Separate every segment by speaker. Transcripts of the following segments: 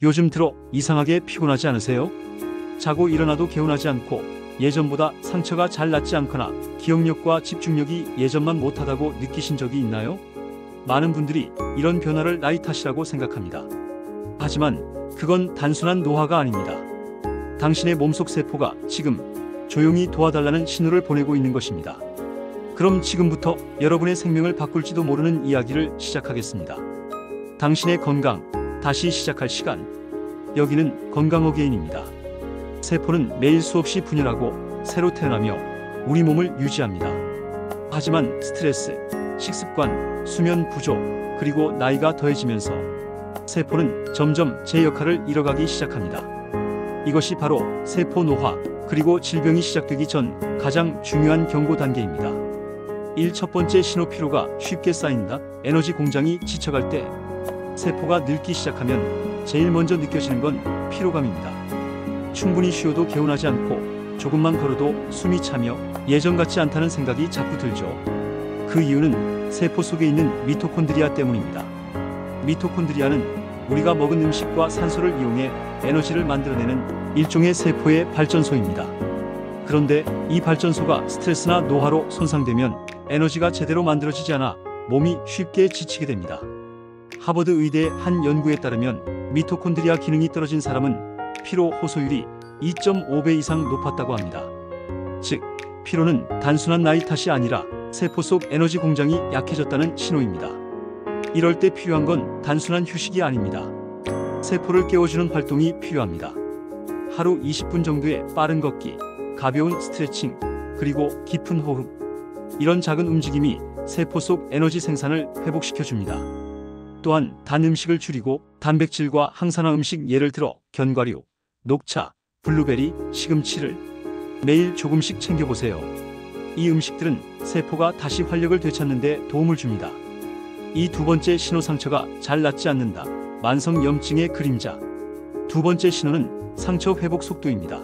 Speaker 1: 요즘 들어 이상하게 피곤하지 않으세요? 자고 일어나도 개운하지 않고 예전보다 상처가 잘 낫지 않거나 기억력과 집중력이 예전만 못하다고 느끼신 적이 있나요? 많은 분들이 이런 변화를 나이 탓이라고 생각합니다. 하지만 그건 단순한 노화가 아닙니다. 당신의 몸속 세포가 지금 조용히 도와달라는 신호를 보내고 있는 것입니다. 그럼 지금부터 여러분의 생명을 바꿀지도 모르는 이야기를 시작하겠습니다. 당신의 건강, 다시 시작할 시간. 여기는 건강어게인입니다. 세포는 매일 수없이 분열하고 새로 태어나며 우리 몸을 유지합니다. 하지만 스트레스, 식습관, 수면 부족, 그리고 나이가 더해지면서 세포는 점점 제 역할을 잃어가기 시작합니다. 이것이 바로 세포 노화, 그리고 질병이 시작되기 전 가장 중요한 경고 단계입니다. 첫 번째 신호. 피로가 쉽게 쌓인다. 에너지 공장이 지쳐갈 때 세포가 늙기 시작하면 제일 먼저 느껴지는 건 피로감입니다. 충분히 쉬어도 개운하지 않고 조금만 걸어도 숨이 차며 예전 같지 않다는 생각이 자꾸 들죠. 그 이유는 세포 속에 있는 미토콘드리아 때문입니다. 미토콘드리아는 우리가 먹은 음식과 산소를 이용해 에너지를 만들어내는 일종의 세포의 발전소입니다. 그런데 이 발전소가 스트레스나 노화로 손상되면 에너지가 제대로 만들어지지 않아 몸이 쉽게 지치게 됩니다. 하버드 의대의 한 연구에 따르면 미토콘드리아 기능이 떨어진 사람은 피로 호소율이 2.5배 이상 높았다고 합니다. 즉, 피로는 단순한 나이 탓이 아니라 세포 속 에너지 공장이 약해졌다는 신호입니다. 이럴 때 필요한 건 단순한 휴식이 아닙니다. 세포를 깨워주는 활동이 필요합니다. 하루 20분 정도의 빠른 걷기, 가벼운 스트레칭, 그리고 깊은 호흡. 이런 작은 움직임이 세포 속 에너지 생산을 회복시켜줍니다. 또한 단 음식을 줄이고 단백질과 항산화 음식, 예를 들어 견과류, 녹차, 블루베리, 시금치를 매일 조금씩 챙겨보세요. 이 음식들은 세포가 다시 활력을 되찾는 데 도움을 줍니다. 이 두 번째 신호. 상처가 잘 낫지 않는다. 만성 염증의 그림자. 두 번째 신호는 상처 회복 속도입니다.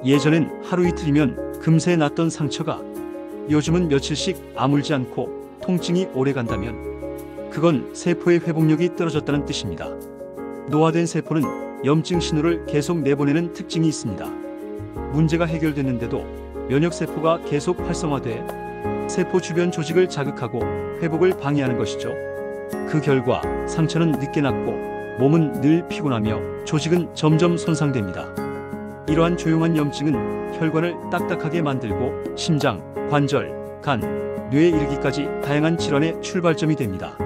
Speaker 1: 예전엔 하루 이틀이면 금세 낫던 상처가 요즘은 며칠씩 아물지 않고 통증이 오래 간다면 그건 세포의 회복력이 떨어졌다는 뜻입니다. 노화된 세포는 염증 신호를 계속 내보내는 특징이 있습니다. 문제가 해결됐는데도 면역세포가 계속 활성화돼 세포 주변 조직을 자극하고 회복을 방해하는 것이죠. 그 결과 상처는 늦게 낫고 몸은 늘 피곤하며 조직은 점점 손상됩니다. 이러한 조용한 염증은 혈관을 딱딱하게 만들고 심장, 관절, 간, 뇌에 이르기까지 다양한 질환의 출발점이 됩니다.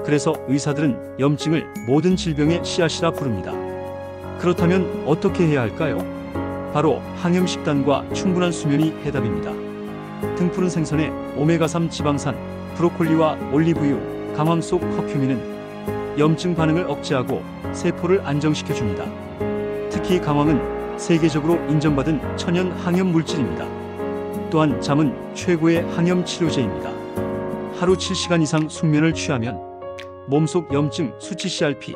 Speaker 1: 그래서 의사들은 염증을 모든 질병의 씨앗이라 부릅니다. 그렇다면 어떻게 해야 할까요? 바로 항염식단과 충분한 수면이 해답입니다. 등푸른 생선에 오메가3 지방산, 브로콜리와 올리브유, 강황 속 커큐민은 염증 반응을 억제하고 세포를 안정시켜줍니다. 특히 강황은 세계적으로 인정받은 천연 항염 물질입니다. 또한 잠은 최고의 항염 치료제입니다. 하루 7시간 이상 숙면을 취하면 몸속 염증 수치 CRP,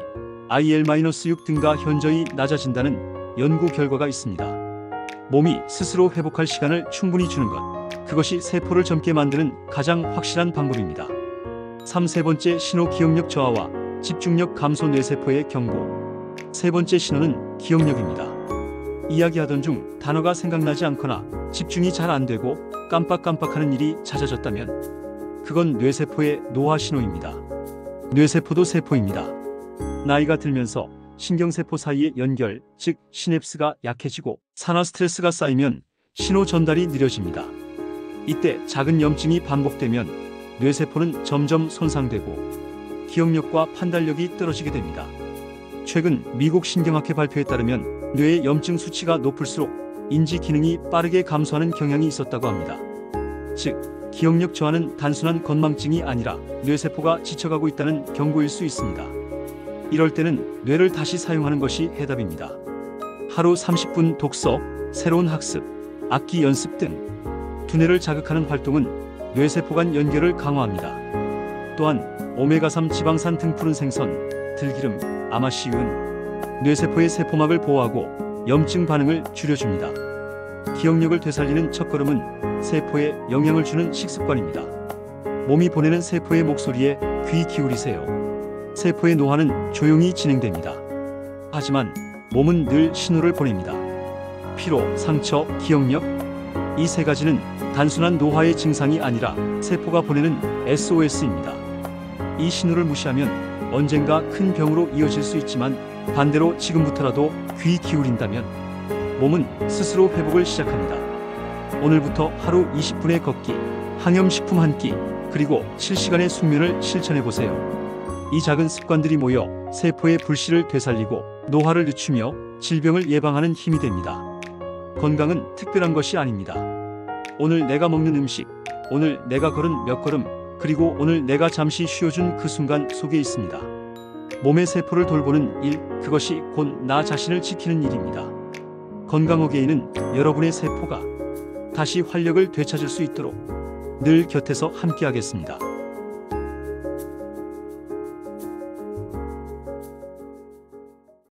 Speaker 1: IL-6 등가 현저히 낮아진다는 연구 결과가 있습니다. 몸이 스스로 회복할 시간을 충분히 주는 것, 그것이 세포를 젊게 만드는 가장 확실한 방법입니다. 세 번째 신호. 기억력 저하와 집중력 감소. 뇌세포의 경고. 세 번째 신호는 기억력입니다. 이야기하던 중 단어가 생각나지 않거나 집중이 잘 안 되고 깜빡깜빡하는 일이 잦아졌다면 그건 뇌세포의 노화 신호입니다. 뇌세포도 세포입니다. 나이가 들면서 신경세포 사이의 연결, 즉 시냅스가 약해지고 산화 스트레스가 쌓이면 신호 전달이 느려집니다. 이때 작은 염증이 반복되면 뇌세포는 점점 손상되고 기억력과 판단력이 떨어지게 됩니다. 최근 미국 신경학회 발표에 따르면 뇌의 염증 수치가 높을수록 인지 기능이 빠르게 감소하는 경향이 있었다고 합니다. 즉, 기억력 저하는 단순한 건망증이 아니라 뇌세포가 지쳐가고 있다는 경고일 수 있습니다. 이럴 때는 뇌를 다시 사용하는 것이 해답입니다. 하루 30분 독서, 새로운 학습, 악기 연습 등 두뇌를 자극하는 활동은 뇌세포 간 연결을 강화합니다. 또한 오메가3 지방산 등푸른 생선, 들기름, 아마시유는 뇌세포의 세포막을 보호하고 염증 반응을 줄여줍니다. 기억력을 되살리는 첫걸음은 세포에 영향을 주는 식습관입니다. 몸이 보내는 세포의 목소리에 귀 기울이세요. 세포의 노화는 조용히 진행됩니다. 하지만 몸은 늘 신호를 보냅니다. 피로, 상처, 기억력, 이 세 가지는 단순한 노화의 증상이 아니라 세포가 보내는 SOS입니다. 이 신호를 무시하면 언젠가 큰 병으로 이어질 수 있지만, 반대로 지금부터라도 귀 기울인다면 몸은 스스로 회복을 시작합니다. 오늘부터 하루 20분의 걷기, 항염식품 한 끼, 그리고 7시간의 숙면을 실천해보세요. 이 작은 습관들이 모여 세포의 불씨를 되살리고 노화를 늦추며 질병을 예방하는 힘이 됩니다. 건강은 특별한 것이 아닙니다. 오늘 내가 먹는 음식, 오늘 내가 걸은 몇 걸음, 그리고 오늘 내가 잠시 쉬어준 그 순간 속에 있습니다. 몸의 세포를 돌보는 일, 그것이 곧 나 자신을 지키는 일입니다. 건강 어게인은 여러분의 세포가 다시 활력을 되찾을 수 있도록 늘 곁에서 함께하겠습니다.